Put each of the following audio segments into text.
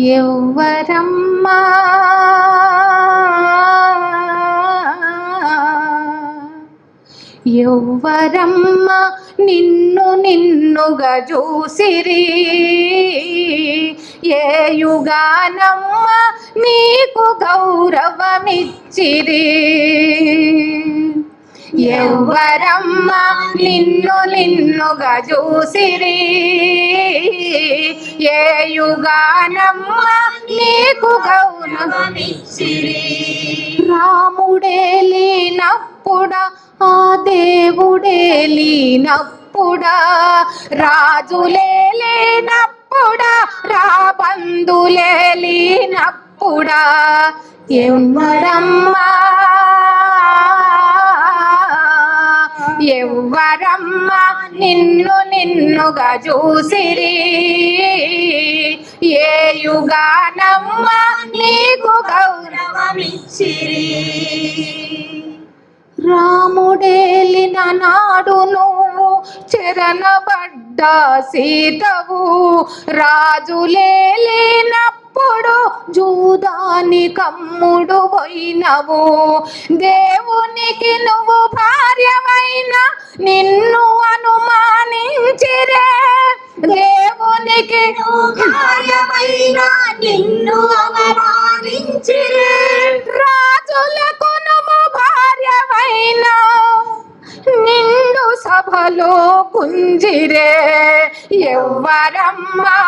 ఎవ్వరమ్మా ఎవ్వరమ్మ నిన్ను నిన్నుగా చూసిరి, ఏ యుగానమ్మ నీకు గౌరవమిచ్చిరి. ఎవ్వరమ్మ నిన్ను నిన్నుగా చూసిరి, ఏ యుగానమ్మ నీకు గౌరవమిచ్చిరి. రాముడే లేనప్పుడా ఆ దేవుడే లేనప్పుడా, రాజులే లేనప్పుడా రాబందులే లేనప్పుడా, ఎవ్వరమ్మా ఎవ్వరమ్మ నిన్ను నిన్నుగా చూసిరి, ఏ యుగానమ్మ నీకు గౌరవమిచ్చిరి. రాముడేలిన నాడు నువ్వు చెరనబడ్డ సీతవు, రాజులేలినప్పుడు జూదాని కమ్ముడు పోయినవు. దేవునికి నువ్వు భార్యవైన నిన్ను అనుమానించిరే, దేవునికి భార్యవైన నిన్ను అవమానించిరే. రాజులకు నువ్వు భార్యవైన నిండు సభలో గుంజిరే, ఎవ్వరమ్మా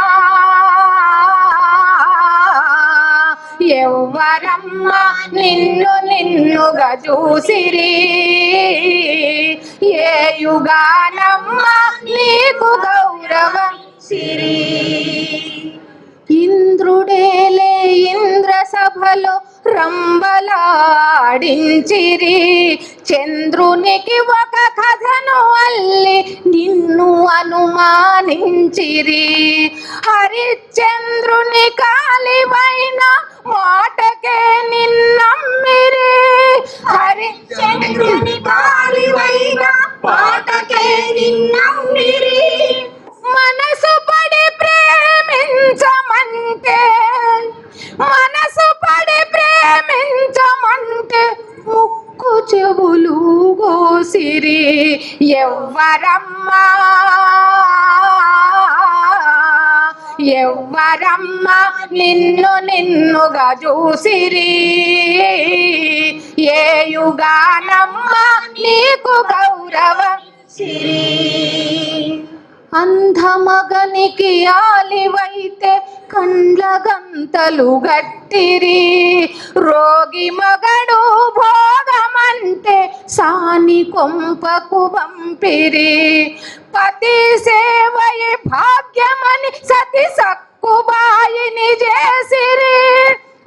ఎవ్వరమ్మ నిన్ను నిన్నుగా చూసిరి, ఏ యుగానమ్మ నీకు గౌరవమిచ్చిరి. ఇంద్రుడేలే ఇంద్ర సభలో రంబలాడించిరి, చంద్రునికి ఒక కథను అల్లి నిన్ను అనుమానించిరి. హరిశ్చంద్రుని కాలివైన మాటకే నిన్నమ్మిరి, హరిశ్చంద్రుని కాలివైన మాటకే నిన్నమ్మిరి. మనసు పడి ప్రేమించమంటే, మనసు పడి ప్రేమించమంటే ముక్కు చెవులు గోసిరి, ఎవ్వరమ్మా ఎవ్వరమ్మ నిన్ను నిన్నుగా చూసిరి, ఏ యుగానమ్మ నీకు గౌరవమిచ్చిరి. అంధమగనికి ఆలివైతే కండ్ల గంతలు గట్టిరి, రోగి మగడు భోగమంటే సాని కొంపకు పంపిరి. పతి సేవయే భాగ్యమని సతి సక్కుబాయిని చేసిరి,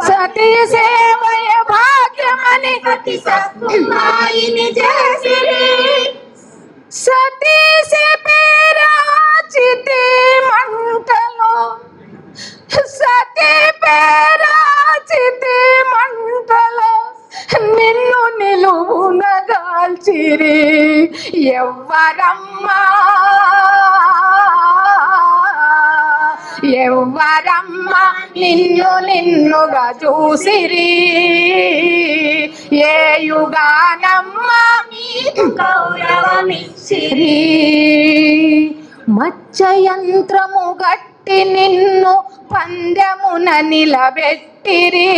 సతి సేవయే భాగ్యమని సతి సక్కుబాయిని చేసిరి. సతీ సే పేరాచితి మంటలో, సతీ పేరాచితి మంటలో నిన్ను నిలువునగాల్చిరి, ఎవ్వరమ్మా ఎవ్వరమ్మ నిన్ను నిన్నుగా చూసిరి, ఏ యుగానమ్మ నీకు గౌరవమిచ్చిరి. మత్స్యయంత్రము గట్టి నిన్ను పందెమున నిలబెట్టిరి,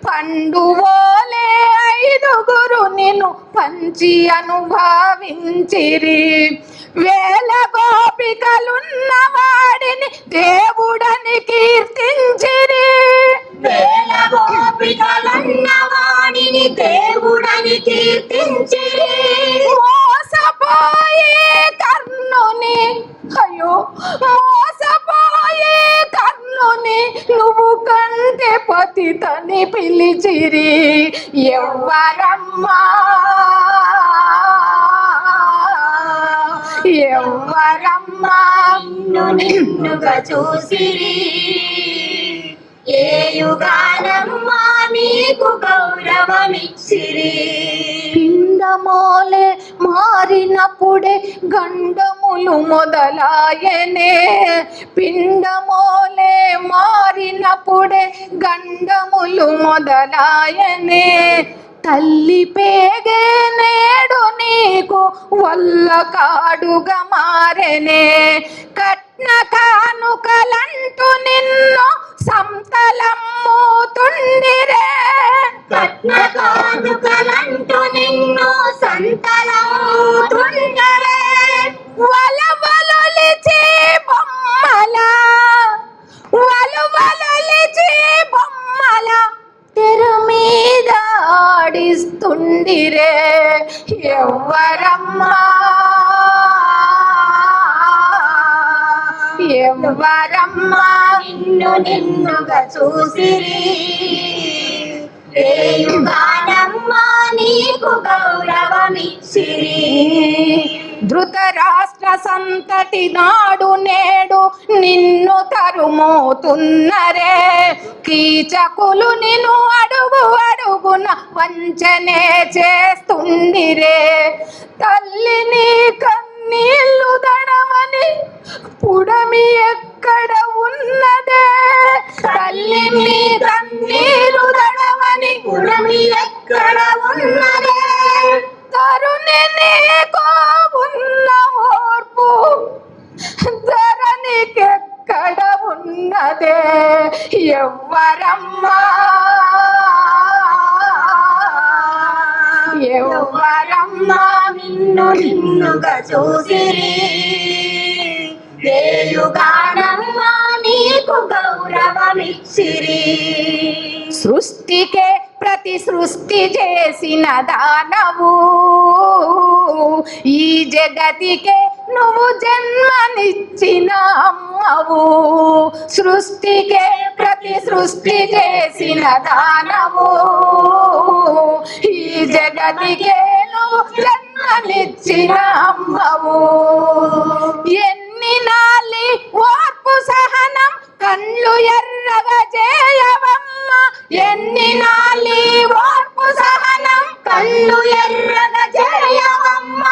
పండువోలే ఐదుగురు నిన్ను పంచి అనుభవించిరి. వేల గోపికలున్న వాడిని దేవుడని కీర్తించిరి, వేల గోపికలున్న వాడిని దేవుడని కీర్తించిరి. మోసపోయే కర్ణుని, అయ్యో మోసపోయే కర్ణుని నువ్వు కంటే పతితని పిలిచిరి, ఎవ్వరమ్మా ఎవ్వరమ్మా నిన్ను నిన్నుగా చూసిరి, ఏ యుగానమ్మ నీకు గౌరవమిచ్చిరి. పిండ పిండమోలే మారినప్పుడే గండములు మొదలాయనే. పిండమోలే మారినప్పుడే గండములు మొదలాయనే. తల్లి పేగే నేడు నీకు వల్ల కాడుగా మారెనే. కట్న కానుకలంటూ నిన్ను సంతలమ్ముతుండిరే. కట్న కానుకలంటూ నిన్ను సంతలమ్ముతుండిరే. వలవలొలిచి బొమ్మల వలవలొలిచి బొమ్మల తెర మీద ఆడిస్తుండిరే. ఎవ్వరమ్మా ఎవ్వరమ్మా నిన్ను నిన్నుగా చూసిరి. రేయుగానమ్మా నీకు గౌరవమిచ్చిరి. ధృతరాష్ట్ర సంతటి నాడు నేడు నిన్ను తరుమోతున్నరే. కీచకులు నిన్ను అడుగు అడుగున వంచనే చేస్తుండిరే. తల్లిని కన్నీళ్లు దడమని పుడమి ఎక్కడ ఉన్నదే. తల్లిని కన్నీళ్లు దడమని పుడమి ఎక్కడ ఉన్నదే. తరుణి నీకో ఉన్న ఓర్పు ధరణికెక్కడ ఉన్నదే. ఎవ్వరమ్మా ఎవ్వరమ్మా నిన్ను నిన్నుగా చూసిరి. రేయుగానమ్మా నీకు గౌరవమిచ్చిరి. సృష్టికే ప్రతి సృష్టి చేసిన దానవు. ఈ జగతికే నువ్వు జన్మనిచ్చిన అమ్మవు. సృష్టికే ప్రతి సృష్టి చేసిన దానవు. ఈ జగతికే నువ్వు జన్మనిచ్చిన అమ్మవు. ఎన్ని నాలి ఓర్పు సహనం కళ్ళు ఎర్రగా చేయవమ్మ. ఎన్ని నాలి ఓర్పు సహనం కళ్ళు ఎర్రగా చేయవమ్మ.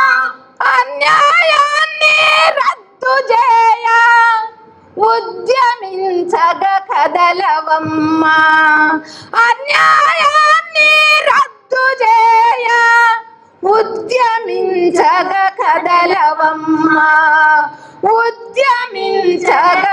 అన్యాయాన్ని రద్దు చేయ ఉద్యమించగ కదలవమ్మ. అన్యాయాన్ని రద్దు చేయ ఉద్యమించగ కదలవమ్మ. ఉద్యమించగ